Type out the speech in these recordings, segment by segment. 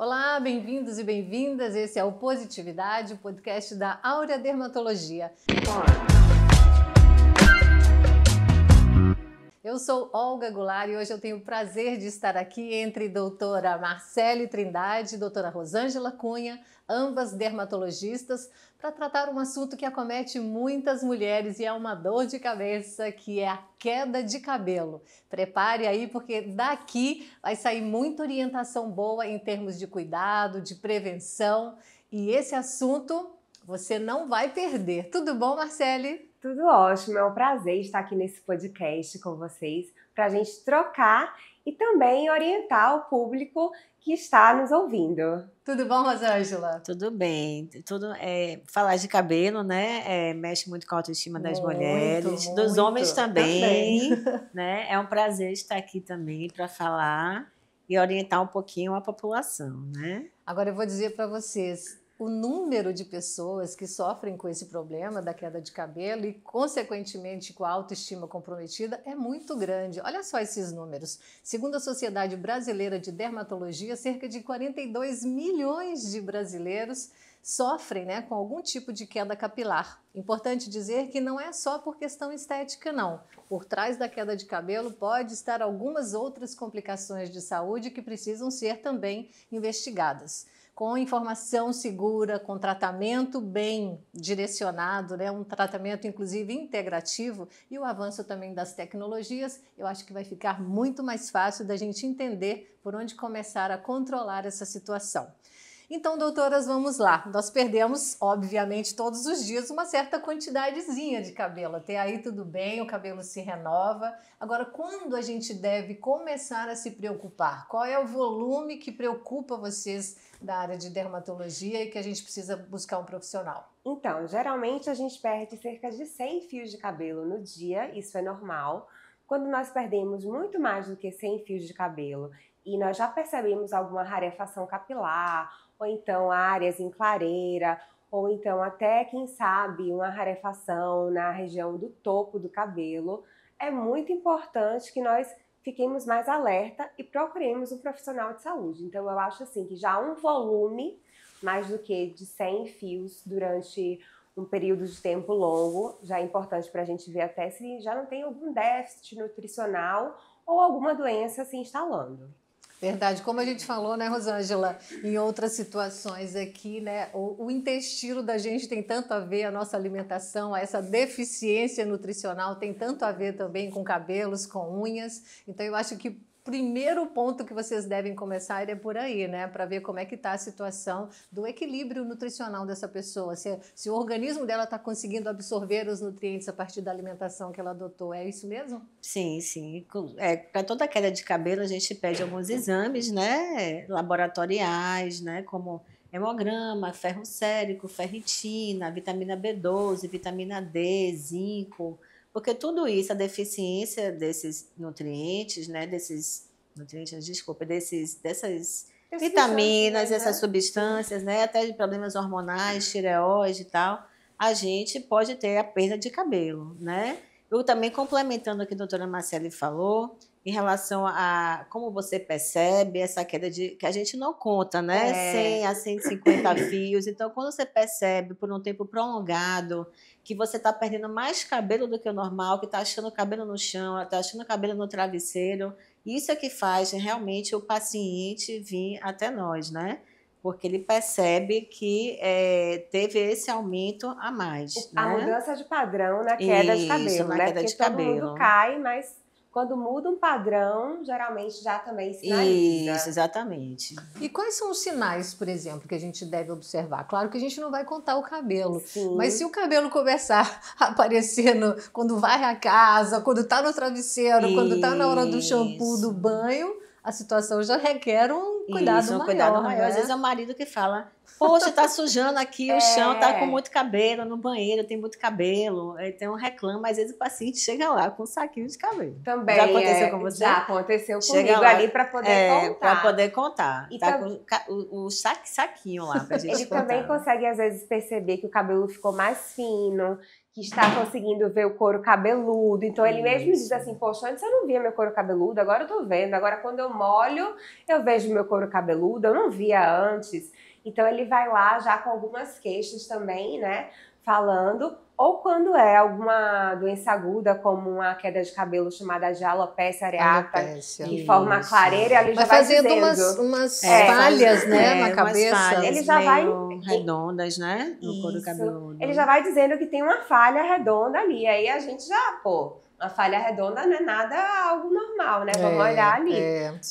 Olá, bem-vindos e bem-vindas. Esse é o Positividade, o podcast da Áurea Dermatologia. Eu sou Olga Goulart e hoje eu tenho o prazer de estar aqui entre doutora Marcele Trindade e doutora Rosângela Cunha, ambas dermatologistas, para tratar um assunto que acomete muitas mulheres e é uma dor de cabeça, que é a queda de cabelo. Prepare aí, porque daqui vai sair muita orientação boa em termos de cuidado, de prevenção, e esse assunto você não vai perder. Tudo bom, Marcele? Tudo ótimo, é um prazer estar aqui nesse podcast com vocês para a gente trocar e também orientar o público que está nos ouvindo. Tudo bom, Rosângela? Tudo bem. Falar de cabelo, né? Mexe muito com a autoestima das mulheres, dos homens também. Né? É um prazer estar aqui também para falar e orientar um pouquinho a população, né? Agora eu vou dizer para vocês, o número de pessoas que sofrem com esse problema da queda de cabelo e, consequentemente, com a autoestima comprometida é muito grande. Olha só esses números. Segundo a Sociedade Brasileira de Dermatologia, cerca de 42 milhões de brasileiros sofrem, com algum tipo de queda capilar. Importante dizer que não é só por questão estética, não. Por trás da queda de cabelo pode estar algumas outras complicações de saúde que precisam ser também investigadas. Com informação segura, com tratamento bem direcionado, um tratamento inclusive integrativo e o avanço também das tecnologias, eu acho que vai ficar muito mais fácil da gente entender por onde começar a controlar essa situação. Então, doutoras, vamos lá. Nós perdemos, obviamente, todos os dias uma certa quantidadezinha de cabelo. Até aí tudo bem, o cabelo se renova. Agora, quando a gente deve começar a se preocupar? Qual é o volume que preocupa vocês da área de dermatologia e que a gente precisa buscar um profissional? Então, geralmente a gente perde cerca de 100 fios de cabelo no dia, isso é normal. Quando nós perdemos muito mais do que 100 fios de cabelo e nós já percebemos alguma rarefação capilar, ou então áreas em clareira, ou então até, quem sabe, uma rarefação na região do topo do cabelo, é muito importante que nós fiquemos mais alerta e procuremos um profissional de saúde. Então, eu acho assim que já um volume, mais do que de 100 fios durante um período de tempo longo, já é importante para a gente ver até se já não tem algum déficit nutricional ou alguma doença se instalando. Verdade, como a gente falou, Rosângela, em outras situações aqui, o intestino da gente tem tanto a ver, a nossa alimentação, essa deficiência nutricional tem tanto a ver também com cabelos, com unhas. Então eu acho que o primeiro ponto que vocês devem começar é por aí, para ver como é que está a situação do equilíbrio nutricional dessa pessoa, se o organismo dela está conseguindo absorver os nutrientes a partir da alimentação que ela adotou. É isso mesmo? Sim. Para toda queda de cabelo, a gente pede alguns exames, laboratoriais, como hemograma, ferro sérico, ferritina, vitamina B12, vitamina D, zinco, porque tudo isso, a deficiência desses nutrientes, dessas vitaminas, essas substâncias, até de problemas hormonais, tireoide e tal, a gente pode ter a perda de cabelo, Eu também complementando o que a doutora Marcele falou, em relação a como você percebe essa queda que a gente não conta, 100 a 150 fios. Então, quando você percebe por um tempo prolongado que você está perdendo mais cabelo do que o normal, que está achando cabelo no chão, está achando cabelo no travesseiro, isso é que faz realmente o paciente vir até nós, Porque ele percebe que teve esse aumento a mais. A mudança de padrão na queda de cabelo, Porque todo mundo cai, mas quando muda um padrão, geralmente já também sinaliza. Isso, exatamente. E quais são os sinais, por exemplo, que a gente deve observar? Claro que a gente não vai contar o cabelo, mas se o cabelo começar a aparecer quando varre a casa, quando está no travesseiro, quando está na hora do shampoo, do banho, a situação já requer um cuidado maior. Às vezes é o marido que fala, poxa, tá sujando aqui o chão, tá com muito cabelo no banheiro, tem muito cabelo. Então reclama, às vezes o paciente chega lá com um saquinho de cabelo. Também já aconteceu com você? Já aconteceu comigo ali para poder contar. Para poder contar. E tá com o saquinho lá pra gente contar. Ele também consegue, às vezes, perceber que o cabelo ficou mais fino, que está conseguindo ver o couro cabeludo. Então, ele mesmo diz assim, poxa, antes eu não via meu couro cabeludo, agora eu tô vendo. Agora, quando eu molho, eu vejo meu couro cabeludo, eu não via antes. Então ele vai lá já com algumas queixas também, né? Falando, ou quando é alguma doença aguda, como uma queda de cabelo chamada de alopecia areata, que forma clareira, ele já vai fazendo dizendo umas falhas, né, na cabeça. Falhas ele já vai redondas, né, no couro cabeludo. Ele já vai dizendo que tem uma falha redonda ali. Aí a gente já, uma falha redonda não é nada algo normal, né? Vamos olhar ali.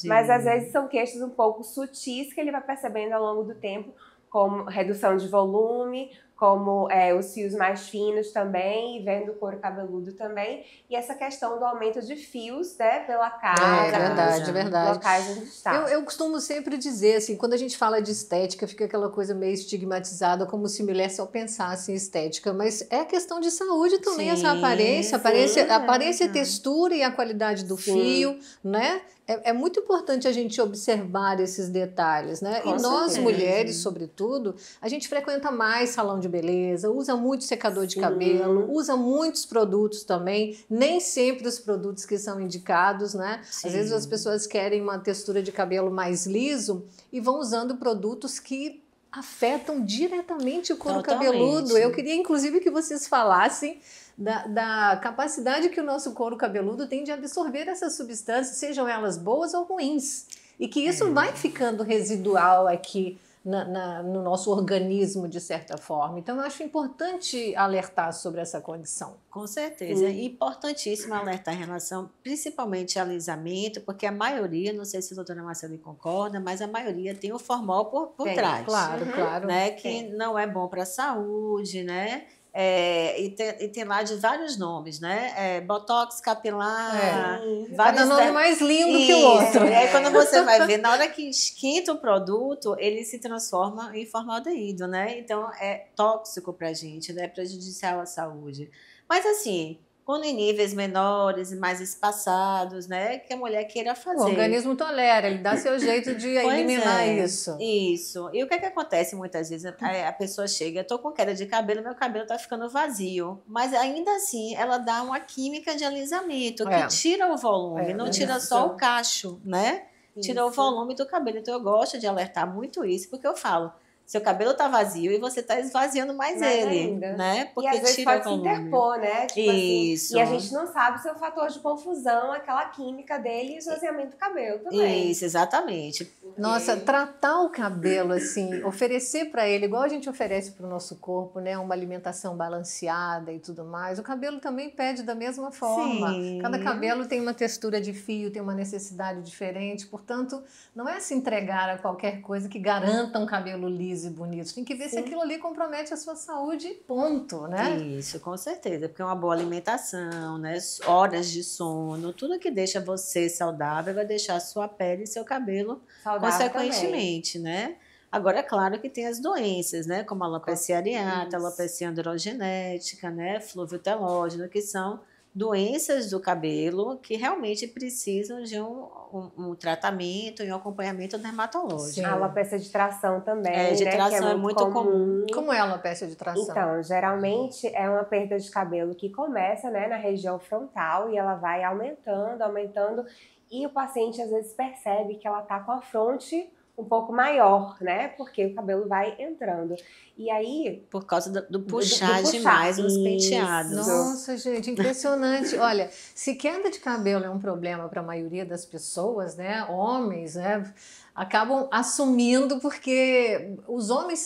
Mas às vezes são queixas um pouco sutis que ele vai percebendo ao longo do tempo, como redução de volume, como os fios mais finos também, e vendo o couro cabeludo também, e essa questão do aumento de fios, né, pela casa, verdade. locais onde está. Eu costumo sempre dizer, assim, quando a gente fala de estética, fica aquela coisa meio estigmatizada, como se mulher só pensasse em estética, mas é questão de saúde também, essa aparência, textura e a qualidade do fio, né? É muito importante a gente observar esses detalhes, né? E nós, mulheres, sobretudo, a gente frequenta mais salão de beleza, usa muito secador de cabelo, usa muitos produtos também, nem sempre os produtos que são indicados, né? Às vezes as pessoas querem uma textura de cabelo mais liso e vão usando produtos que afetam diretamente o couro cabeludo. Eu queria, inclusive, que vocês falassem da capacidade que o nosso couro cabeludo tem de absorver essas substâncias, sejam elas boas ou ruins. E que isso vai ficando residual aqui no nosso organismo, de certa forma. Então, eu acho importante alertar sobre essa condição. Com certeza. É importantíssimo alertar em relação, principalmente, ao alisamento, porque a maioria, não sei se a doutora Marcele concorda, mas a maioria tem o formol por trás. Claro. Né? Que não é bom para a saúde, né? E tem lá de vários nomes, né? Botox capilar. Cada nome mais lindo que o outro. E aí, quando você vai ver, na hora que esquenta o produto, ele se transforma em formaldeído, né? Então, é tóxico para a gente, né? É prejudicial à saúde. Mas, assim, quando em níveis menores e mais espaçados, né? Que a mulher queira fazer. O organismo tolera, ele dá seu jeito de eliminar isso. Isso. E o que acontece muitas vezes? A pessoa chega, eu tô com queda de cabelo, meu cabelo tá ficando vazio. Mas ainda assim, ela dá uma química de alisamento que tira o volume, não tira só o cacho, né? Tira o volume do cabelo. Então eu gosto de alertar muito isso, porque eu falo, seu cabelo tá vazio e você tá esvaziando mais ele, ainda, né? Porque e às vezes pode se interpor, né? Tipo isso. Assim, e a gente não sabe o seu fator de confusão, aquela química dele e o esvaziamento do cabelo também. Isso, exatamente. Nossa, tratar o cabelo, assim, oferecer para ele, igual a gente oferece para o nosso corpo, né? Uma alimentação balanceada e tudo mais, o cabelo também pede da mesma forma. Cada cabelo tem uma textura de fio, tem uma necessidade diferente, portanto, não é se entregar a qualquer coisa que garanta um cabelo liso e bonito. Tem que ver se aquilo ali compromete a sua saúde, ponto, né? Isso, com certeza, porque uma boa alimentação, né? Horas de sono, tudo que deixa você saudável vai deixar a sua pele e seu cabelo saudável consequentemente, também, né? Agora, é claro que tem as doenças, né? Como a alopecia areata, a alopecia androgenética, né? Flúvio telógeno, que são doenças do cabelo que realmente precisam de um tratamento e um acompanhamento dermatológico. Sim. A alopecia de tração também, de tração é muito comum. Como é a alopecia de tração? Então, geralmente é uma perda de cabelo que começa, né, na região frontal e ela vai aumentando, e o paciente às vezes percebe que ela tá com a fronte um pouco maior, né? Porque o cabelo vai entrando. E aí... Por causa do puxar demais os penteados. Nossa, gente, impressionante. Olha, se queda de cabelo é um problema para a maioria das pessoas, né? Homens, né? Acabam assumindo porque os homens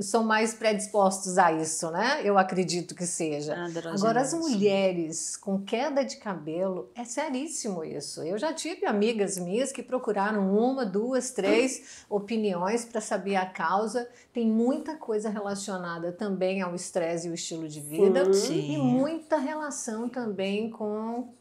são mais predispostos a isso, né? Eu acredito que seja. Agora, as mulheres com queda de cabelo, é seríssimo isso. Eu já tive amigas minhas que procuraram 1, 2, 3 opiniões para saber a causa. Tem muita coisa relacionada também ao estresse e o estilo de vida. E muita relação também com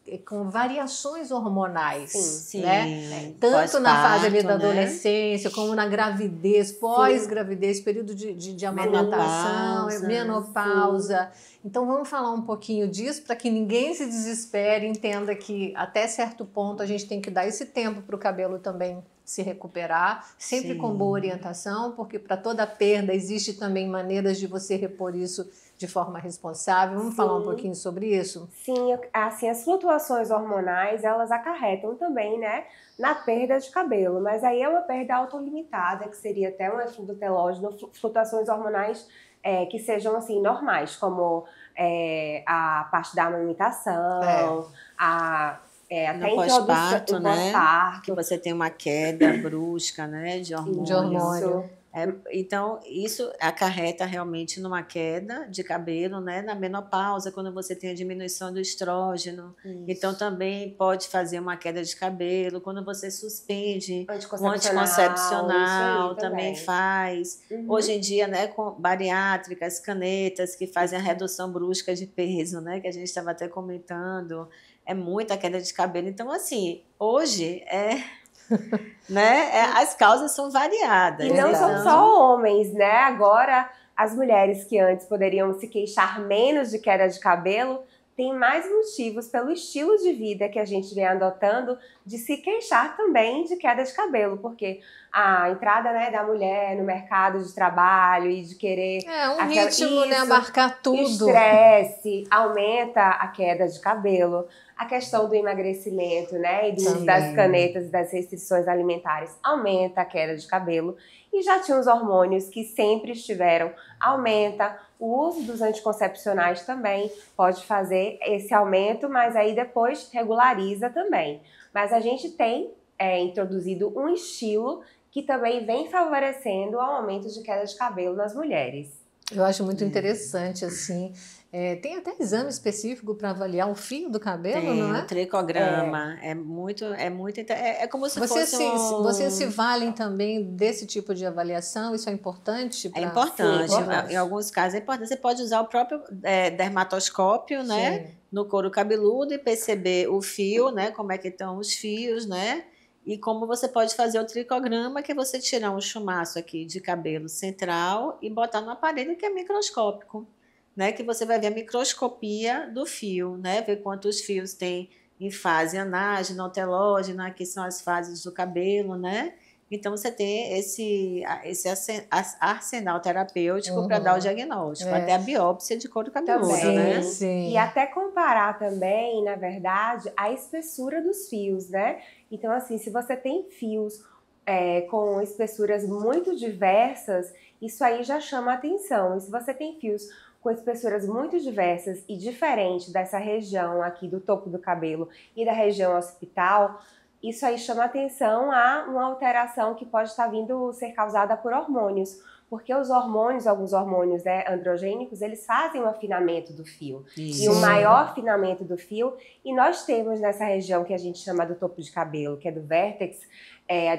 variações hormonais, né? Tanto na fase ali da adolescência, como na gravidez, pós-gravidez, período de amamentação, menopausa. Então vamos falar um pouquinho disso para que ninguém se desespere, entenda que até certo ponto a gente tem que dar esse tempo para o cabelo também se recuperar, sempre com boa orientação, porque para toda perda existe também maneiras de você repor isso de forma responsável? Vamos falar um Sim. pouquinho sobre isso? Sim, assim, as flutuações hormonais, elas acarretam também, né, na perda de cabelo, mas aí é uma perda autolimitada, que seria até uma endotelógeno, flutuações hormonais que sejam, assim, normais, como a parte da amamentação, até no introdução, pós-parto, o né? pós-parto. Que você tem uma queda brusca, né, de hormônio. De hormônio. Então, isso acarreta realmente numa queda de cabelo, né? Na menopausa, quando você tem a diminuição do estrógeno. Isso. Então, também pode fazer uma queda de cabelo. Quando você suspende o Anticoncepcional, anticoncepcional, isso aí também faz. Hoje em dia, né, com bariátricas, canetas, que fazem a redução brusca de peso, né? Que a gente estava até comentando. É muita queda de cabelo. Então, assim, hoje né? As causas são variadas. E não são só homens, né? Agora, as mulheres que antes poderiam se queixar menos de queda de cabelo, têm mais motivos pelo estilo de vida que a gente vem adotando de se queixar também de queda de cabelo, porque a entrada, né, da mulher no mercado de trabalho e de querer... ritmo, né, abarcar tudo. Estresse aumenta a queda de cabelo. A questão do emagrecimento, né, e do uso das canetas e das restrições alimentares aumenta a queda de cabelo. E já tinha os hormônios que sempre estiveram, aumenta. O uso dos anticoncepcionais também pode fazer esse aumento, mas aí depois regulariza também. Mas a gente tem introduzido um estilo que também vem favorecendo o aumento de queda de cabelo nas mulheres. Eu acho muito interessante, assim. Tem até exame específico para avaliar o fio do cabelo, não é? O tricograma. É como se fosse Vocês se valem também desse tipo de avaliação? Isso é importante? É importante. Sim, importante. Em alguns casos é importante. Você pode usar o próprio dermatoscópio, né? Sim. No couro cabeludo e perceber o fio, né? Como é que estão os fios, né? E como você pode fazer o tricograma, que é você tirar um chumaço aqui de cabelo central e botar no aparelho que é microscópico, né? Que você vai ver a microscopia do fio, né? Ver quantos fios tem em fase anágena, telógena, que são as fases do cabelo, né? Então, você tem esse arsenal terapêutico para dar o diagnóstico, até a biópsia de couro cabeludo, né? Sim. E até comparar também, na verdade, a espessura dos fios, né? Então, assim, se você tem fios com espessuras muito diversas, isso aí já chama atenção. E se você tem fios com espessuras muito diversas e diferentes dessa região aqui do topo do cabelo e da região occipital, isso aí chama atenção a uma alteração que pode estar vindo ser causada por hormônios, porque os hormônios, alguns hormônios androgênicos, eles fazem o afinamento do fio. Isso. E o maior afinamento do fio, e nós temos nessa região que a gente chama do topo de cabelo, que é do vértex,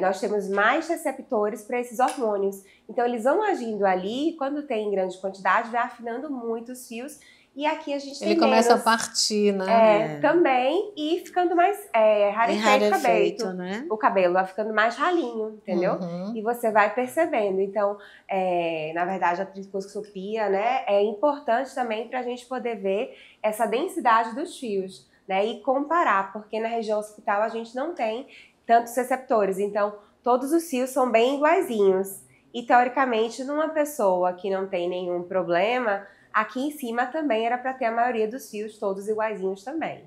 nós temos mais receptores para esses hormônios. Então eles vão agindo ali, e quando tem em grande quantidade, vai afinando muito os fios. E aqui a gente tem Ele começa a partir, né? Também, e ficando mais rarefeito o né? O cabelo vai ficando mais ralinho, entendeu? E você vai percebendo. Então, na verdade, a tricoscopia, né, é importante também para a gente poder ver essa densidade dos fios, né? E comparar, porque na região occipital a gente não tem tantos receptores. Então, todos os fios são bem iguaizinhos. E, teoricamente, numa pessoa que não tem nenhum problema, aqui em cima também era para ter a maioria dos fios todos iguaizinhos também.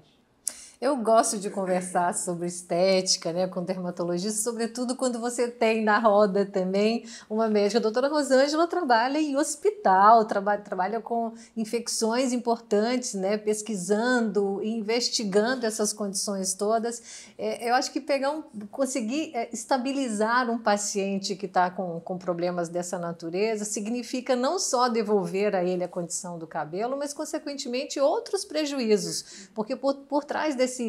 Eu gosto de conversar sobre estética, né, com dermatologistas, sobretudo quando você tem na roda também uma médica. A doutora Rosângela trabalha em hospital, trabalha com infecções importantes, né, pesquisando e investigando essas condições todas. Eu acho que conseguir estabilizar um paciente que está com problemas dessa natureza significa não só devolver a ele a condição do cabelo, mas, consequentemente, outros prejuízos, porque por trás desse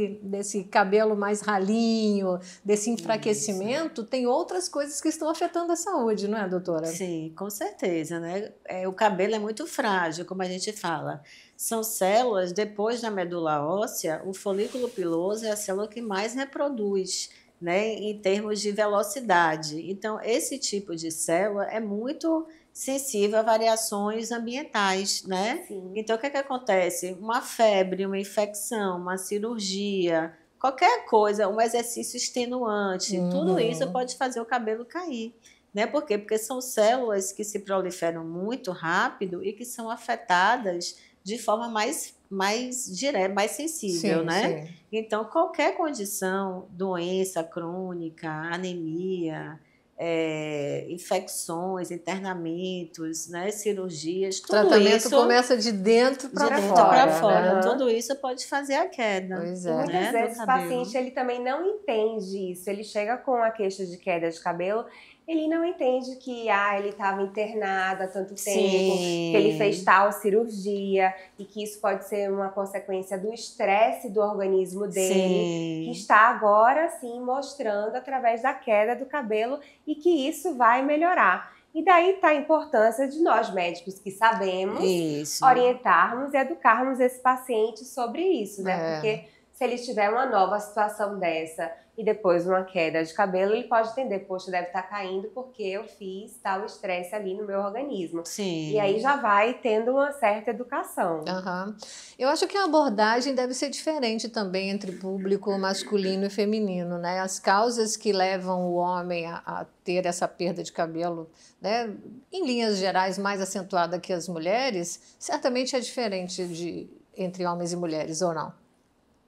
cabelo mais ralinho, desse enfraquecimento, tem outras coisas que estão afetando a saúde, não é, doutora? Sim, com certeza, né? O cabelo é muito frágil, como a gente fala. São células, depois da medula óssea, o folículo piloso é a célula que mais reproduz, né, em termos de velocidade. Então, esse tipo de célula é muito sensível a variações ambientais, né? Sim. Então, o que acontece? Uma febre, uma infecção, uma cirurgia, qualquer coisa, um exercício extenuante, tudo isso pode fazer o cabelo cair. Né? Por quê? Porque são células que se proliferam muito rápido e que são afetadas de forma mais direta, mais sensível, Sim, né? sim. Então, qualquer condição, doença crônica, anemia, infecções, internamentos, né? Cirurgias, O tudo tratamento isso começa de dentro de para dentro para fora, fora. né? Tudo isso pode fazer a queda, Pois E é. muitas né, do vezes o cabelo. paciente ele também não entende isso. Ele chega com a queixa de queda de cabelo, ele não entende que ele estava internado há tanto tempo, que ele fez Sim, tal cirurgia e que isso pode ser uma consequência do estresse do organismo dele, que sim, está agora sim mostrando através da queda do cabelo e que isso vai melhorar. E daí está a importância de nós médicos que sabemos isso. orientarmos e educarmos esse paciente sobre isso, né? É. Porque se ele tiver uma nova situação dessa e depois uma queda de cabelo, ele pode entender, poxa, deve estar caindo porque eu fiz tal estresse ali no meu organismo. Sim. E aí já vai tendo uma certa educação. Aham. Eu acho que a abordagem deve ser diferente também entre público masculino e feminino, né? As causas que levam o homem a ter essa perda de cabelo, né, em linhas gerais, mais acentuada que as mulheres, certamente é diferente entre homens e mulheres, ou não?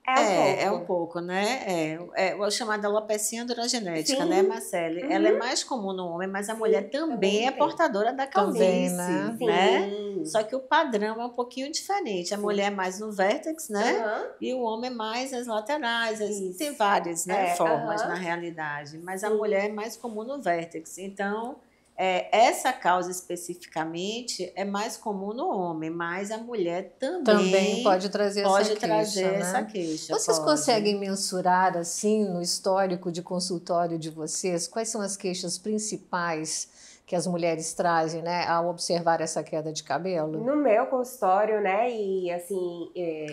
É um pouco, né? É a chamada alopecia androgenética, Sim. né, Marcele? Ela é mais comum no homem, mas a mulher também é tem. portadora da calvície, Também, né? né? Sim. Só que o padrão é um pouquinho diferente. A mulher é mais no vértex, né? Aham. E o homem mais as laterais. Isso. Tem várias, né, formas aham. na realidade, mas a Sim. mulher é mais comum no vértex. Então, essa causa especificamente é mais comum no homem, mas a mulher Também pode trazer essa queixa, né? essa queixa. Vocês pode. conseguem mensurar, assim, no histórico de consultório de vocês, quais são as queixas principais que as mulheres trazem, né, ao observar essa queda de cabelo? No meu consultório, né, e assim,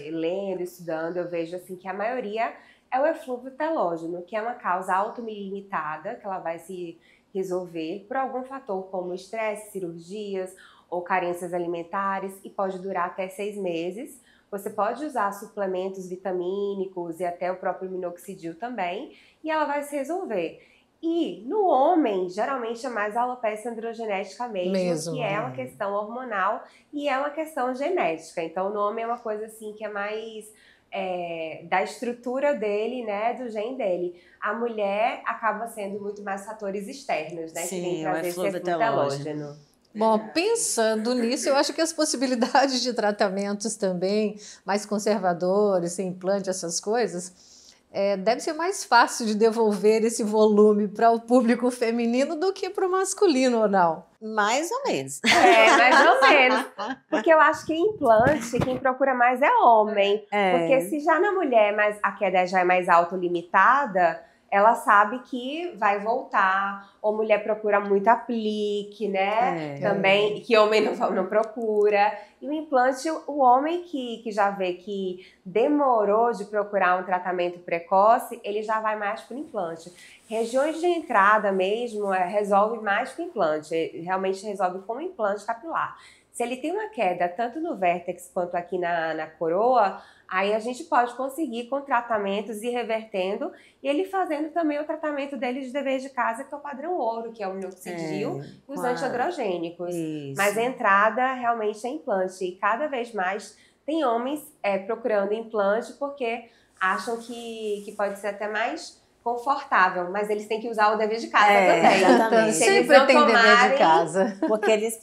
lendo, estudando, eu vejo assim que a maioria é o eflúvio telógeno, que é uma causa automilimitada, que ela vai se resolver por algum fator como estresse, cirurgias ou carências alimentares e pode durar até 6 meses. Você pode usar suplementos vitamínicos e até o próprio minoxidil também, e ela vai se resolver. E no homem, geralmente é mais a alopecia androgenética mesmo, que é uma questão hormonal e é uma questão genética. Então, no homem é uma coisa assim que é mais da estrutura dele, né, do gene dele. A mulher acaba sendo muito mais fatores externos, né, Sim, que vem trazer esse eflúvio telógeno. Bom, pensando nisso, eu acho que as possibilidades de tratamentos também mais conservadores, sem implante, essas coisas, deve ser mais fácil de devolver esse volume para o público feminino do que para o masculino, ou não? Mais ou menos. Mais ou menos. Porque eu acho que implante, quem procura mais é homem. Porque se já na mulher a queda já é mais autolimitada, ela sabe que vai voltar. Ou mulher procura muito aplique, né? Também, que homem não procura. E o implante, o homem que já vê que demorou de procurar um tratamento precoce, ele já vai mais para o implante. Regiões de entrada mesmo, resolve mais com implante. Realmente resolve com implante capilar. Se ele tem uma queda tanto no vértex quanto aqui na coroa, aí a gente pode conseguir com tratamentos ir revertendo e ele fazendo também o tratamento dele de dever de casa, que é o padrão ouro, que é o minoxidil e os antiandrogênicos. Isso. Mas a entrada realmente é implante. E cada vez mais tem homens procurando implante porque acham que pode ser até mais confortável, mas eles têm que usar o dever de casa também. Exatamente. Sempre tem dever de casa. Porque eles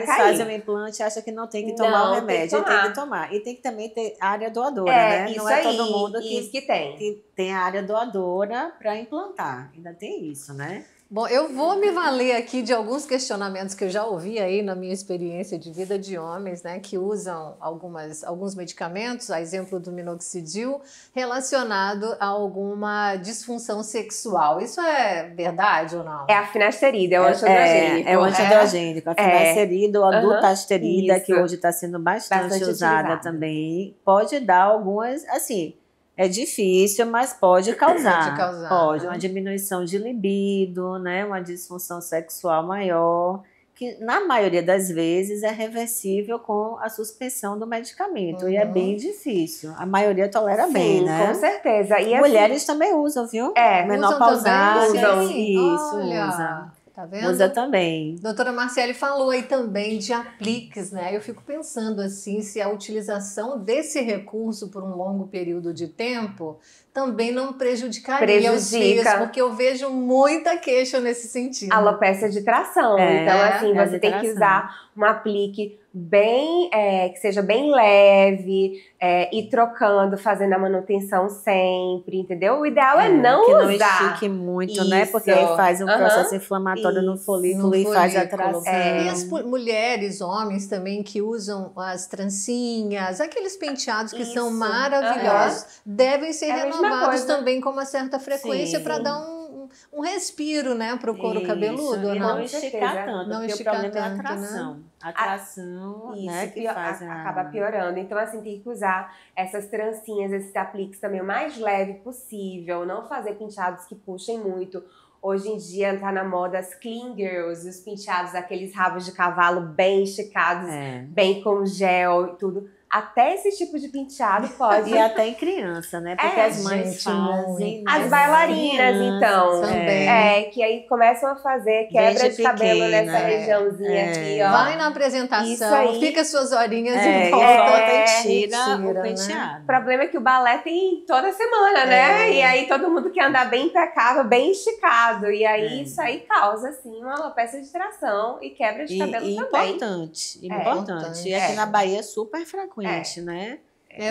fazem um implante e acham que não tem que tomar o remédio, tem que tomar. E tem que também ter área doadora, né? Isso não é aí, todo mundo que tem. que tem a área doadora para implantar. Ainda tem isso, né? Bom, eu vou me valer aqui de alguns questionamentos que eu já ouvi aí na minha experiência de vida de homens, né, que usam alguns medicamentos, a exemplo do minoxidil, relacionado a alguma disfunção sexual. Isso é verdade ou não? É a finasterida, é o antiandrogênico. É o antiandrogênico, a finasterida ou a dutasterida, que hoje está sendo bastante usada também, pode dar algumas, assim... É difícil, mas pode causar. Pode, uma diminuição de libido, né? Uma disfunção sexual maior, que na maioria das vezes é reversível com a suspensão do medicamento. E é bem difícil. A maioria tolera bem, né? Com certeza. E mulheres também usam, viu? Menopausadas usam. Isso, olha. usam. Tá vendo? Usa também. Doutora Marcele falou aí também de apliques, né? Eu fico pensando assim, se a utilização desse recurso por um longo período de tempo também não prejudicaria os fios, porque eu vejo muita queixa nesse sentido. Alopecia de tração. Então, assim, você tem que usar um aplique bem, que seja bem leve, ir trocando, fazendo a manutenção sempre, entendeu? O ideal é não que usar. não estique muito, né? Porque aí faz um processo inflamatório no folículo e faz a tração. E as mulheres, homens também que usam as trancinhas, aqueles penteados que são maravilhosos, devem ser renovados também com uma certa frequência para dar um respiro, né, para o couro cabeludo. E não esticar tanto, não porque esticar o problema tanto, é a tração. né? A tração, né, que faz acaba piorando. Então, assim, tem que usar essas trancinhas, esses apliques também o mais leve possível, não fazer penteados que puxem muito. Hoje em dia tá na moda as clean girls, os penteados, aqueles rabos de cavalo bem esticados, bem com gel e tudo. Até esse tipo de penteado pode. E até em criança, né? Porque as mães fazem. As bailarinas, então. Também. Que aí começam a fazer quebra de cabelo nessa regiãozinha aqui, ó. Vai na apresentação, fica suas horinhas e volta e tira o penteado. Né? O problema é que o balé tem toda semana, né? E aí todo mundo quer andar bem impecável, bem esticado. E aí isso aí causa, assim, uma alopecia de tração e quebra de cabelo também. Importante. E aqui na Bahia é super frequente. Né?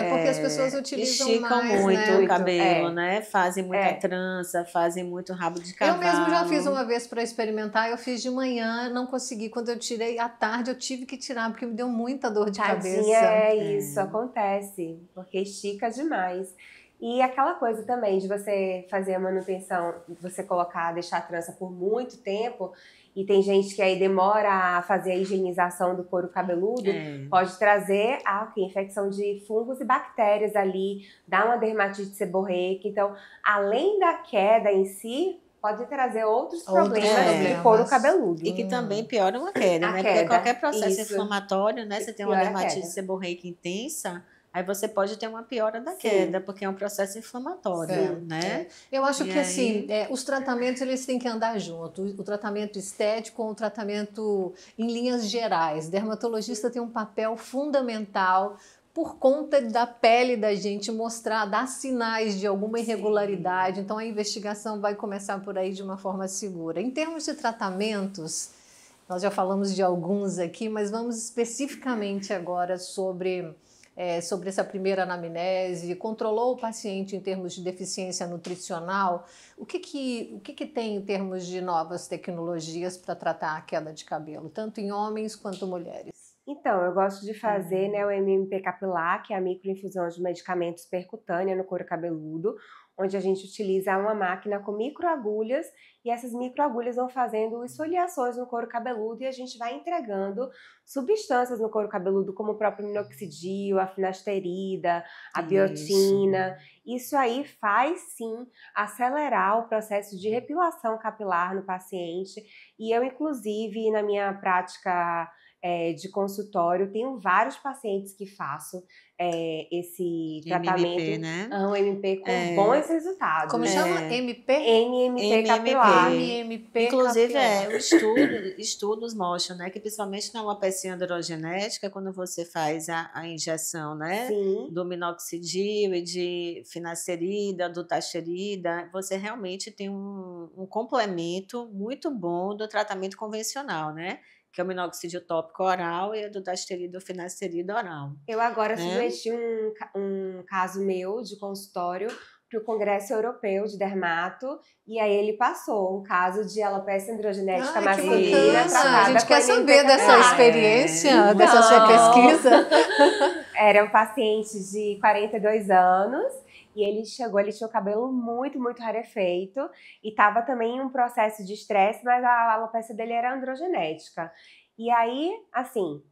Porque as pessoas utilizam esticam mais, muito né? o cabelo, né? Fazem muita trança, fazem muito rabo de cavalo. Eu mesmo já fiz uma vez para experimentar, eu fiz de manhã, não consegui. Quando eu tirei à tarde, eu tive que tirar, porque me deu muita dor de cabeça. Isso acontece, porque estica demais. E aquela coisa também de você fazer a manutenção, você deixar a trança por muito tempo, e tem gente que aí demora a fazer a higienização do couro cabeludo, pode trazer infecção de fungos e bactérias ali, dá uma dermatite seborreica. Então, além da queda em si, pode trazer outros problemas de couro cabeludo. E que também pioram a queda, né? Porque qualquer processo inflamatório, né? Você tem uma dermatite seborreica intensa, aí você pode ter uma piora da queda, porque é um processo inflamatório, né? Eu acho que assim, os tratamentos eles têm que andar junto. O tratamento estético com o tratamento em linhas gerais. O dermatologista tem um papel fundamental por conta da pele da gente dar sinais de alguma irregularidade. Então a investigação vai começar por aí de uma forma segura. Em termos de tratamentos, nós já falamos de alguns aqui, mas vamos especificamente agora sobre essa primeira anamnese, controlou o paciente em termos de deficiência nutricional. O que tem em termos de novas tecnologias para tratar a queda de cabelo, tanto em homens quanto mulheres? Então, eu gosto de fazer o MMP capilar, que é a microinfusão de medicamentos percutânea no couro cabeludo, onde a gente utiliza uma máquina com microagulhas, e essas microagulhas vão fazendo esfoliações no couro cabeludo e a gente vai entregando substâncias no couro cabeludo, como o próprio minoxidil, a finasterida, a biotina. Isso aí faz, sim, acelerar o processo de depilação capilar no paciente. E eu, inclusive, na minha prática de consultório, tenho vários pacientes que faço esse tratamento, MMP, né? Um MP com bons resultados. Como chama? MP? MMP capilar. MMP Inclusive, capilar. estudos mostram, né, que principalmente na alopecia androgenética, quando você faz a injeção, né, do minoxidil e de finasterida, do taxerida, você realmente tem um complemento muito bom do tratamento convencional, né? Que é o minoxidil tópico oral e a dutasterida ou finasterida oral. Eu agora submeti um caso meu de consultório para o Congresso Europeu de Dermato, e aí ele passou um caso de alopecia androgenética masculina tratada. A gente quer saber dessa experiência, então, dessa sua pesquisa. Era um paciente de 42 anos, e ele tinha o cabelo muito, muito rarefeito e estava também em um processo de estresse, mas a alopecia dele era androgenética. E aí, assim,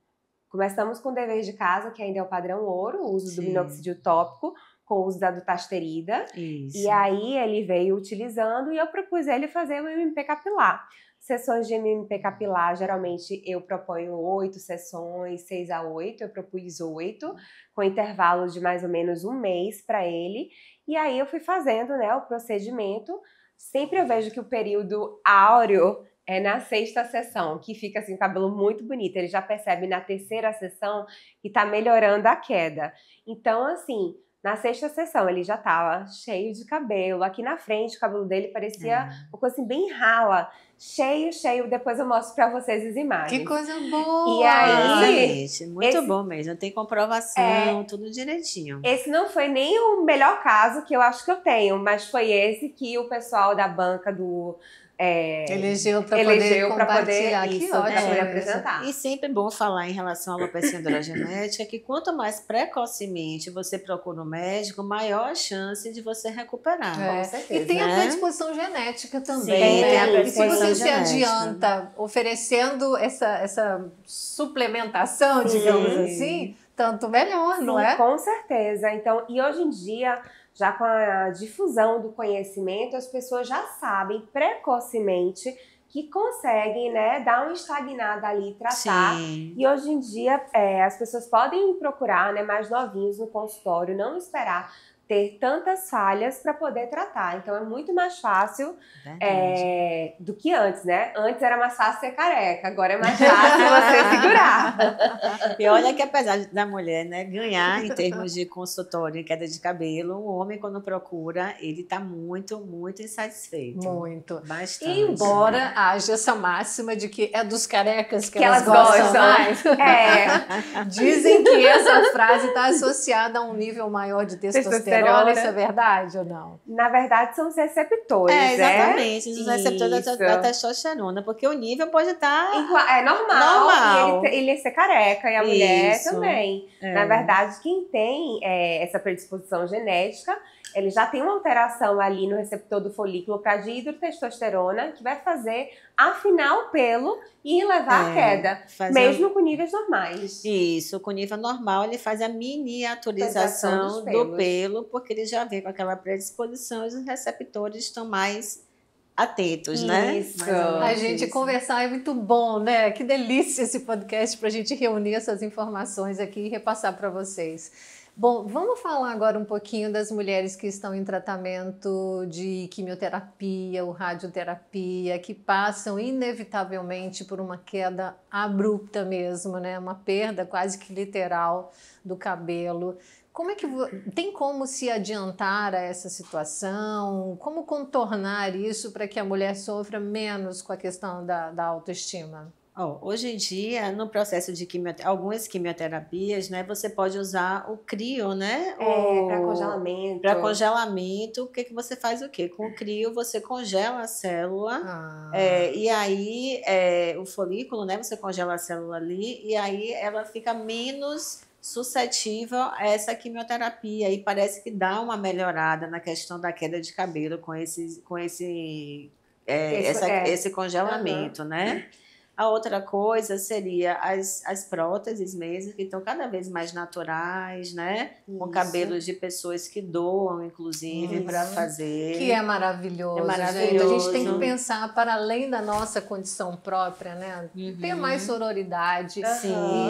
começamos com o dever de casa, que ainda é o padrão ouro, o uso do minoxidil tópico, com o uso da dutasterida. E aí ele veio utilizando e eu propus ele fazer o MMP capilar. Sessões de MMP capilar, geralmente eu proponho 8 sessões, 6 a 8, eu propus 8, com intervalo de mais ou menos um mês para ele. E aí eu fui fazendo o procedimento. Sempre eu vejo que o período áureo é na 6ª sessão, que fica assim, o cabelo muito bonito. Ele já percebe na 3ª sessão que tá melhorando a queda. Então, assim, na 6ª sessão ele já tava cheio de cabelo. Aqui na frente, o cabelo dele parecia uma coisa assim, bem rala. Cheio, cheio. Depois eu mostro pra vocês as imagens. Que coisa boa! E aí, gente, muito bom mesmo. Tem comprovação, tudo direitinho. Esse não foi nem o melhor caso que eu acho que eu tenho, mas foi esse que o pessoal da banca do... elegeu para poder compartilhar. Isso, que ótimo, pra poder apresentar. E sempre bom falar em relação à alopecia androgenética que quanto mais precocemente você procura um médico, maior a chance de você recuperar. Com certeza. E tem a né? predisposição genética também. Sim, tem a E se predisposição você se genética. adianta oferecendo essa suplementação, digamos assim, tanto melhor, Sim, não é? com certeza. Então, e hoje em dia, já com a difusão do conhecimento, as pessoas já sabem precocemente que conseguem, né, dar uma estagnada ali e tratar. Sim. E hoje em dia, as pessoas podem procurar, né, mais novinhos no consultório, não esperar ter tantas falhas para poder tratar. Então, é muito mais fácil do que antes, né? Antes era mais fácil ser careca, agora é mais fácil você segurar. E olha que apesar da mulher, né, ganhar em termos de consultório em queda de cabelo, o homem quando procura, ele tá muito, muito insatisfeito. Muito. Bastante. Embora haja essa máxima de que é dos carecas que elas gostam gostam mais. É. Dizem que essa frase está associada a um nível maior de testosterona. Isso é verdade ou não? Na verdade, são os receptores, exatamente. Os receptores Isso. da testosterona, porque o nível pode estar... É normal. E ele ser careca e a mulher Isso. também. Na verdade, quem tem essa predisposição genética, ele já tem uma alteração ali no receptor do folículo para dihidrotestosterona, que vai fazer afinar o pelo e levar à queda, mesmo com níveis normais. Isso, com nível normal ele faz a miniaturização do pelo, porque ele já vem com aquela predisposição e os receptores estão mais atentos, né? Isso. A gente conversar é muito bom, né? Que delícia esse podcast para a gente reunir essas informações aqui e repassar para vocês. Bom, vamos falar agora um pouquinho das mulheres que estão em tratamento de quimioterapia ou radioterapia, que passam inevitavelmente por uma queda abrupta mesmo, né? Uma perda quase que literal do cabelo. Como é que tem como se adiantar a essa situação? Como contornar isso para que a mulher sofra menos com a questão da autoestima? Hoje em dia, no processo de algumas quimioterapias, né, você pode usar o crio, né? Para congelamento. Para congelamento, o que você faz o quê? Com o crio, você congela a célula, e aí o folículo, né? Você congela a célula ali, e aí ela fica menos suscetível a essa quimioterapia. E parece que dá uma melhorada na questão da queda de cabelo com esse congelamento, né? A outra coisa seria as próteses mesmo, que estão cada vez mais naturais, né? Isso. Com cabelos de pessoas que doam, inclusive, para fazer. Que é maravilhoso, É maravilhoso. Gente. A gente tem que pensar para além da nossa condição própria, né? Ter mais sororidade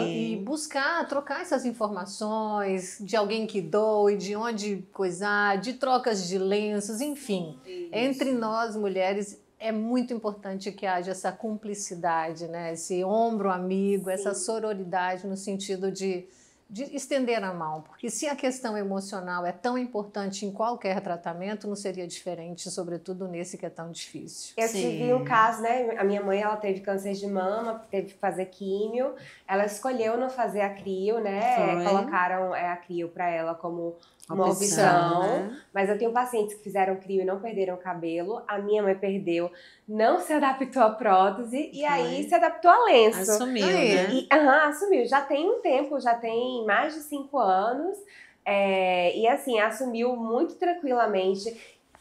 e buscar, trocar essas informações de alguém que doe, de onde coisar, de trocas de lenços, enfim. Isso. Entre nós, mulheres, é muito importante que haja essa cumplicidade, né? Esse ombro amigo, essa sororidade no sentido de estender a mão. Porque se a questão emocional é tão importante em qualquer tratamento, não seria diferente, sobretudo nesse que é tão difícil. Eu tive um caso, né? A minha mãe, ela teve câncer de mama, teve que fazer químio. Ela escolheu não fazer a crio, né? Colocaram a crio para ela como uma opção, né? Mas eu tenho pacientes que fizeram crio e não perderam o cabelo. A minha mãe perdeu, não se adaptou à prótese e aí se adaptou a lenço. Assumiu, né? Assumiu. Já tem um tempo, já tem mais de 5 anos. E assim, assumiu muito tranquilamente.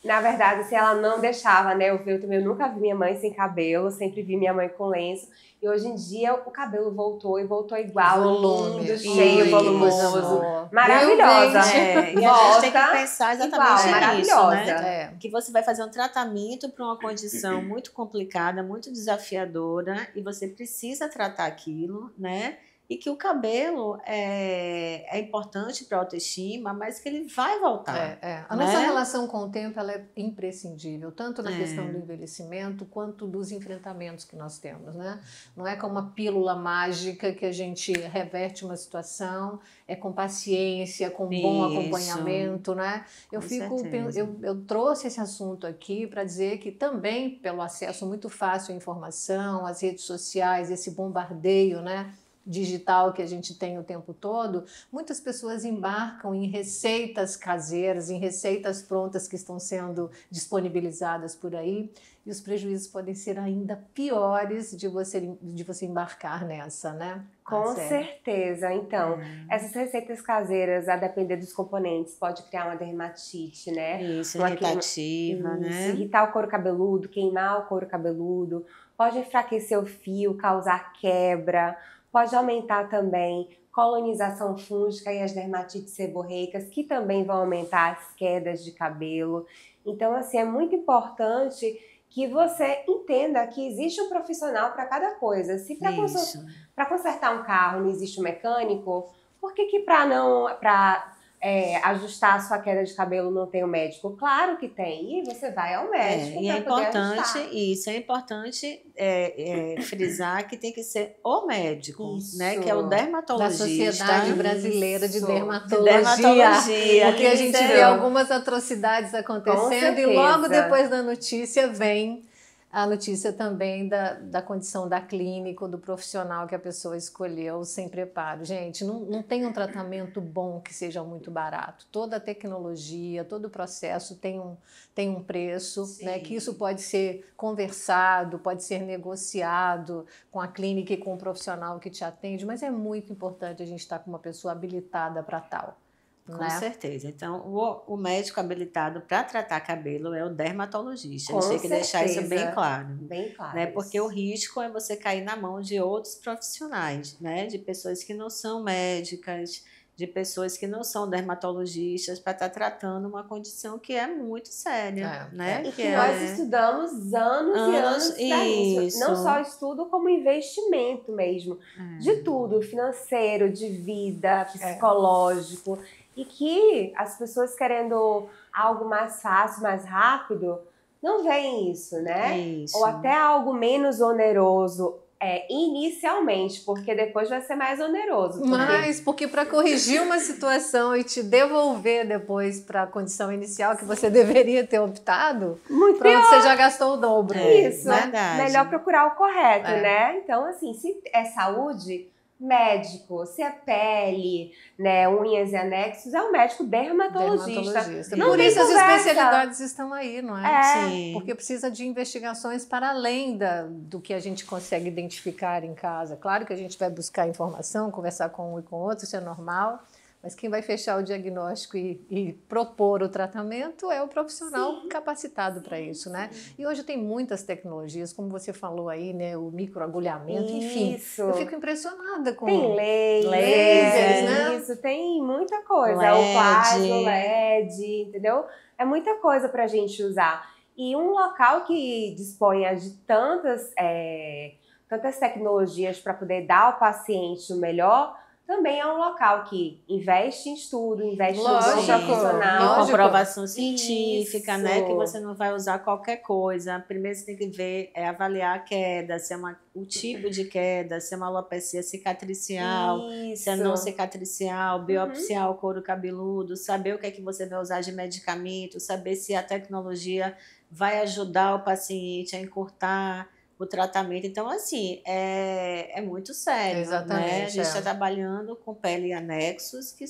Na verdade, se ela não deixava, né? Eu nunca vi minha mãe sem cabelo, sempre vi minha mãe com lenço. E hoje em dia o cabelo voltou igual, lindo, cheio, volumoso. Maravilhosa. E a gente tem que pensar exatamente nisso, né? Que você vai fazer um tratamento para uma condição muito complicada, muito desafiadora, e você precisa tratar aquilo, né? e que o cabelo é importante para a autoestima, mas que ele vai voltar. A nossa relação com o tempo ela é imprescindível, tanto na questão do envelhecimento quanto dos enfrentamentos que nós temos, né? Não é como uma pílula mágica que a gente reverte uma situação, é com paciência, com bom acompanhamento, né? Eu trouxe esse assunto aqui para dizer que também pelo acesso muito fácil à informação, às redes sociais, esse bombardeio, né, digital que a gente tem o tempo todo, muitas pessoas embarcam em receitas caseiras, em receitas prontas que estão sendo disponibilizadas por aí, e os prejuízos podem ser ainda piores de você embarcar nessa, né? Com certeza. Então, essas receitas caseiras, a depender dos componentes, pode criar uma dermatite, né? Isso, irritativa, né? Irritar o couro cabeludo, queimar o couro cabeludo, pode enfraquecer o fio, causar quebra, pode aumentar também colonização fúngica e as dermatites seborreicas, que também vão aumentar as quedas de cabelo. Então, assim, é muito importante que você entenda que existe um profissional para cada coisa. Se para consertar um carro não existe um mecânico, por que para ajustar a sua queda de cabelo não tem um médico? Claro que tem, e você vai ao médico. E é importante, é importante frisar que tem que ser o médico, né? Que é o dermatologista. Da Sociedade Brasileira de Dermatologia. Porque a gente vê algumas atrocidades acontecendo e logo depois da notícia vem a notícia também da condição da clínica, do profissional que a pessoa escolheu sem preparo. Gente, não tem um tratamento bom que seja muito barato. Toda a tecnologia, todo o processo tem um preço, né, que isso pode ser conversado, pode ser negociado com a clínica e com o profissional que te atende, mas é muito importante a gente estar com uma pessoa habilitada para tal. Com certeza. Então, o médico habilitado para tratar cabelo é o dermatologista. A gente tem que deixar isso bem claro. Bem claro. Né? Porque o risco é você cair na mão de outros profissionais, né? De pessoas que não são médicas, de pessoas que não são dermatologistas, para estar tratando uma condição que é muito séria. Né? E que nós estudamos anos e anos para isso. Não só estudo, como investimento mesmo. De tudo, financeiro, de vida, psicológico. E que as pessoas querendo algo mais fácil, mais rápido, não veem isso, né? Ou até algo menos oneroso inicialmente, porque depois vai ser mais oneroso. Porque para corrigir uma situação e te devolver depois para a condição inicial que você deveria ter optado, pronto, você já gastou o dobro. Isso, melhor procurar o correto, né? Então, assim, se é saúde, médico, se é pele, né, unhas e anexos, é um médico dermatologista. Por isso as especialidades estão aí, não é? Sim. Porque precisa de investigações para além do que a gente consegue identificar em casa. Claro que a gente vai buscar informação, conversar com um e com outro, isso é normal. Mas quem vai fechar o diagnóstico e propor o tratamento é o profissional capacitado para isso, né? E hoje tem muitas tecnologias, como você falou aí, né? O microagulhamento, enfim. Eu fico impressionada com... Tem lasers, né? Isso, tem muita coisa. O plasma, o LED, entendeu? É muita coisa para a gente usar. E um local que disponha de tantas tecnologias para poder dar ao paciente o melhor, também é um local que investe em estudo, investe no profissional. Comprovação científica, né? Que você não vai usar qualquer coisa. Primeiro você tem que ver, avaliar a queda, se é o tipo de queda, se é uma alopecia cicatricial, se é não cicatricial, biopsiar o couro cabeludo, saber o que é que você vai usar de medicamento, saber se a tecnologia vai ajudar o paciente a encurtar o tratamento. Então, assim, é muito sério. Exatamente. Né? A gente está trabalhando com pele e anexos que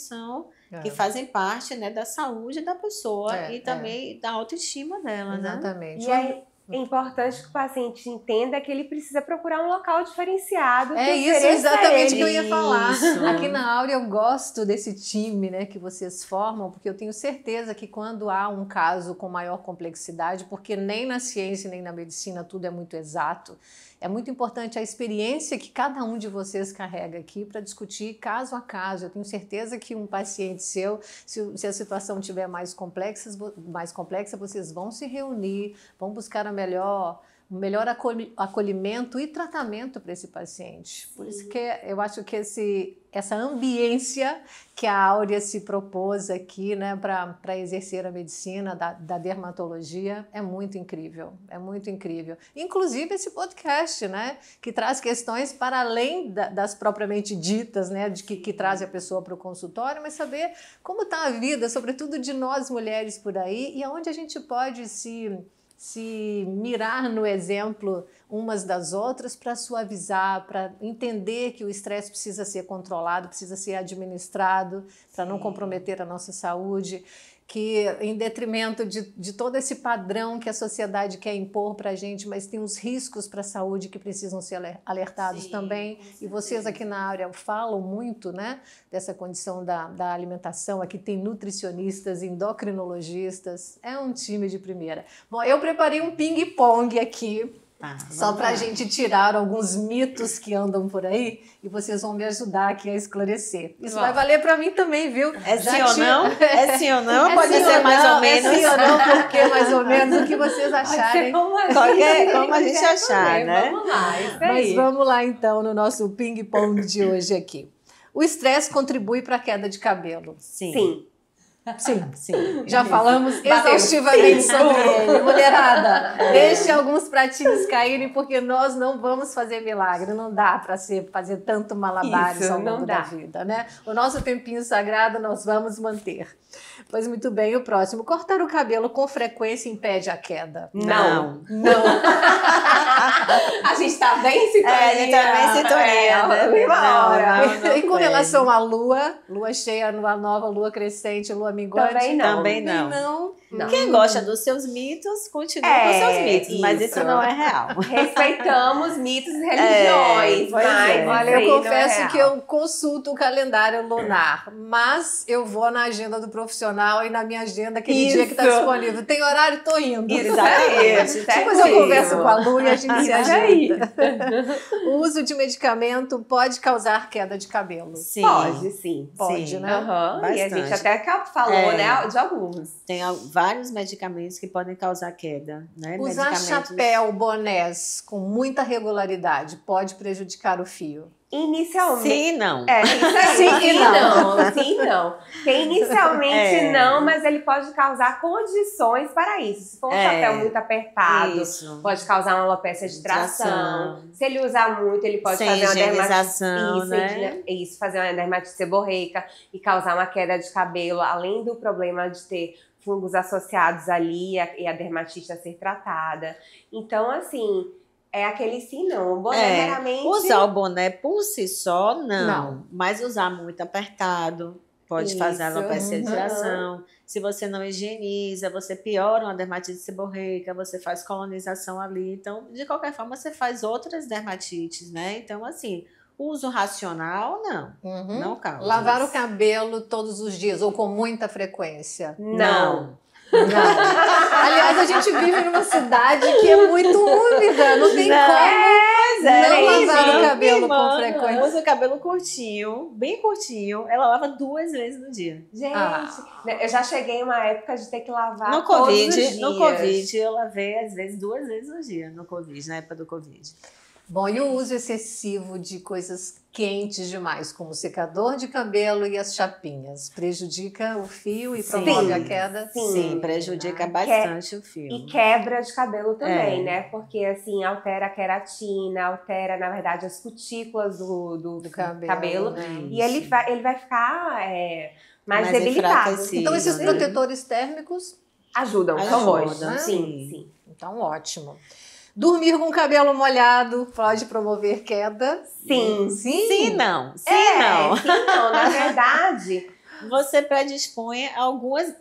fazem parte, né, da saúde da pessoa e também da autoestima dela. Exatamente. Né? E é importante que o paciente entenda que ele precisa procurar um local diferenciado. É isso exatamente que eu ia falar. Aqui na Áurea eu gosto desse time, né, que vocês formam, porque eu tenho certeza que quando há um caso com maior complexidade, porque nem na ciência nem na medicina tudo é muito exato, é muito importante a experiência que cada um de vocês carrega aqui para discutir caso a caso. Eu tenho certeza que um paciente seu, se a situação estiver mais complexa, vocês vão se reunir, vão buscar a melhor um melhor acolhimento e tratamento para esse paciente. Por isso que eu acho que essa ambiência que a Áurea se propôs aqui, né, para exercer a medicina da dermatologia é muito incrível, é muito incrível. Inclusive esse podcast, né, que traz questões para além das propriamente ditas, né, que traz a pessoa para o consultório, mas saber como está a vida, sobretudo de nós mulheres por aí, e aonde a gente pode se mirar no exemplo umas das outras para suavizar, para entender que o estresse precisa ser controlado, precisa ser administrado para não comprometer a nossa saúde, que em detrimento de todo esse padrão que a sociedade quer impor para a gente, mas tem os riscos para a saúde que precisam ser alertados também. E vocês aqui na área falam muito, né, dessa condição da alimentação. Aqui tem nutricionistas, endocrinologistas, é um time de primeira. Bom, eu preparei um ping-pong aqui, só para a gente tirar alguns mitos que andam por aí e vocês vão me ajudar aqui a esclarecer. Isso vai valer para mim também, viu? É sim ou não? É sim ou não? Pode ser mais ou menos. É sim ou não, porque mais ou menos o que vocês acharem. Como a gente achar, né? Vamos lá, isso aí. Mas vamos lá então no nosso ping-pong de hoje aqui. O estresse contribui para a queda de cabelo? Sim. Sim. Já falamos exaustivamente sobre ele. Mulherada, deixe alguns pratinhos caírem, porque nós não vamos fazer milagre. Não dá para fazer tanto malabares ao longo da vida, né? O nosso tempinho sagrado nós vamos manter. Pois muito bem, o próximo. Cortar o cabelo com frequência impede a queda? Não. A gente tá bem em sintonia. A gente tá bem em sintonia, né? E com relação à lua cheia, lua nova, lua crescente, lua minguante? Também não. Quem gosta dos seus mitos, continua com seus mitos, mas isso não é real. Respeitamos mitos e religiões, mas olha, eu confesso que eu consulto o calendário lunar, mas eu vou na agenda do profissional e na minha agenda aquele dia que está disponível. Tem horário, tô indo. Exatamente. Depois eu converso com a Lu e a gente se ajeita. O uso de medicamento pode causar queda de cabelo? Sim. Pode, sim. Pode, né? E a gente até falou, né, de alguns. Tem vários medicamentos que podem causar queda, né? Usar chapéu, bonés com muita regularidade pode prejudicar o fio? Inicialmente. Sim, não. Sim, não. Porque inicialmente não, mas ele pode causar condições para isso. Se for um chapéu muito apertado, pode causar uma alopecia de tração. Se ele usar muito, ele pode fazer uma dermatite, fazer uma dermatite seborreica e causar uma queda de cabelo, além do problema de ter fungos associados ali e a dermatite a ser tratada. Então, assim, é aquele sim, não. O boné realmente... Usar o boné por si só, não. Mas usar muito apertado pode fazer alopecia de tração. Se você não higieniza, você piora uma dermatite seborreica, você faz colonização ali. Então, de qualquer forma, você faz outras dermatites, né? Então, assim... Uso racional, não. Não causa. Lavar o cabelo todos os dias ou com muita frequência? Não. Aliás, a gente vive numa cidade que é muito úmida, não tem como não lavar o cabelo com frequência. Usa o cabelo curtinho, bem curtinho. Ela lava 2 vezes no dia. Gente, eu já cheguei em uma época de ter que lavar no todos COVID, os dias. No Covid, eu lavei às vezes 2 vezes no dia, no Covid, na época do Covid. Bom, e o uso excessivo de coisas quentes demais, como o secador de cabelo e as chapinhas, prejudica o fio e promove a queda? Sim, prejudica bastante o fio. E quebra de cabelo também, né? Porque, assim, altera a queratina, altera, na verdade, as cutículas do cabelo. E ele vai ficar mais debilitado. Então, esses protetores térmicos ajudam, né? Sim. Então, ótimo. Dormir com o cabelo molhado pode promover queda? Sim, não. Na verdade... Você predispõe algumas,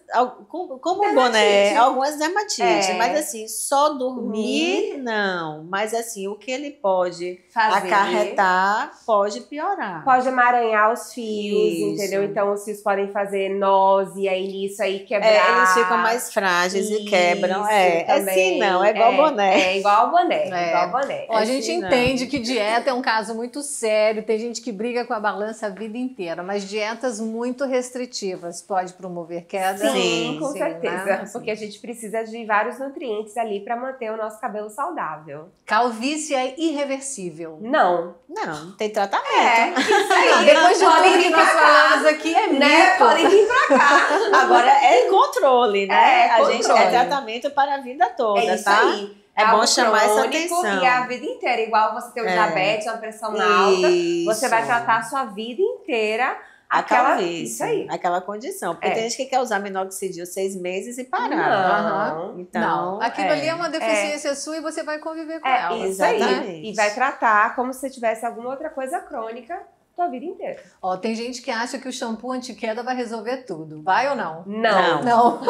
como o boné, algumas dermatites. Mas assim, só dormir, não. Mas assim, o que ele pode acarretar pode piorar. Pode emaranhar os fios, entendeu? Então os fios podem fazer nós e aí nisso aí quebrar. Eles ficam mais frágeis e quebram. Assim não, é igual boné. É igual ao boné. A gente entende que dieta é um caso muito sério. Tem gente que briga com a balança a vida inteira, mas dietas muito restritivas restritivas pode promover queda? Sim, com certeza. Né? Porque a gente precisa de vários nutrientes ali para manter o nosso cabelo saudável. Calvície é irreversível? Não. Não, tem tratamento. Isso aí. Não, depois de podem tudo que vir nós pra falamos cá, aqui, é né? mito. Podem vir pra cá. Agora é controle, né? É, a gente controle. é tratamento para a vida toda, É isso tá? aí. É bom Algo chamar essa crônico atenção. E a vida inteira, igual você ter um É. diabetes, uma pressão alta, você vai Isso. tratar a sua vida inteira A aquela, calvície, isso aí. aquela condição. Porque É. tem gente que quer usar minoxidil 6 meses e parar. Não. Então, Não, aquilo ali é uma deficiência sua e você vai conviver com ela. Isso aí. Exatamente. E vai tratar como se tivesse alguma outra coisa crônica tua vida inteira. Ó, tem gente que acha que o shampoo anti-queda vai resolver tudo. Vai ou não? Não. Não.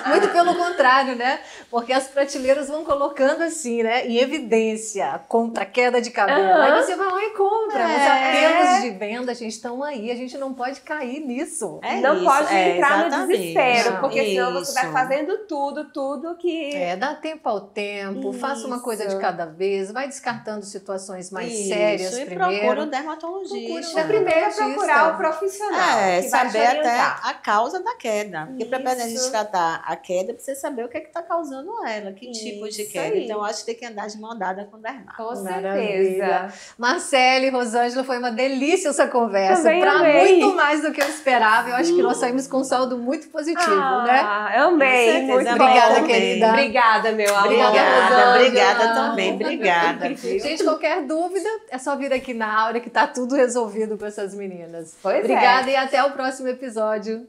Muito pelo contrário, né? Porque as prateleiras vão colocando assim, né? Em evidência, contra a queda de cabelo. Aham. Aí você vai lá e compra. Os É. apelos de venda, gente, estão aí. A gente não pode cair nisso. Não isso, pode entrar no exatamente. desespero, Não. porque senão você vai Isso. fazendo tudo que... É, dá tempo ao tempo, faça uma coisa de Isso. cada vez, vai descartando situações mais Isso, sérias e primeiro. procura um dermatologista. Você primeiro procurar o profissional É, que vai te saber até orientar. a causa da queda. Porque para a gente Isso. tratar a queda, precisa saber o que é que está causando ela, que tipo de Isso queda. aí. Então, eu acho que tem que andar de mão dada com o dermato. Com Maravilha. certeza. Marcele, Rosângela, foi uma delícia essa conversa. Também Pra amei. muito mais do que eu esperava. Eu acho que nós saímos com um saldo muito positivo, né? Eu amei, Com certeza, muito Obrigada, bom. querida. Obrigada, meu amor. Rosângela. Obrigada também. Obrigada. Viu? Gente, qualquer dúvida, é só vir aqui na Áurea que tá tudo resolvido com essas meninas. Pois é. Obrigada e até o próximo episódio.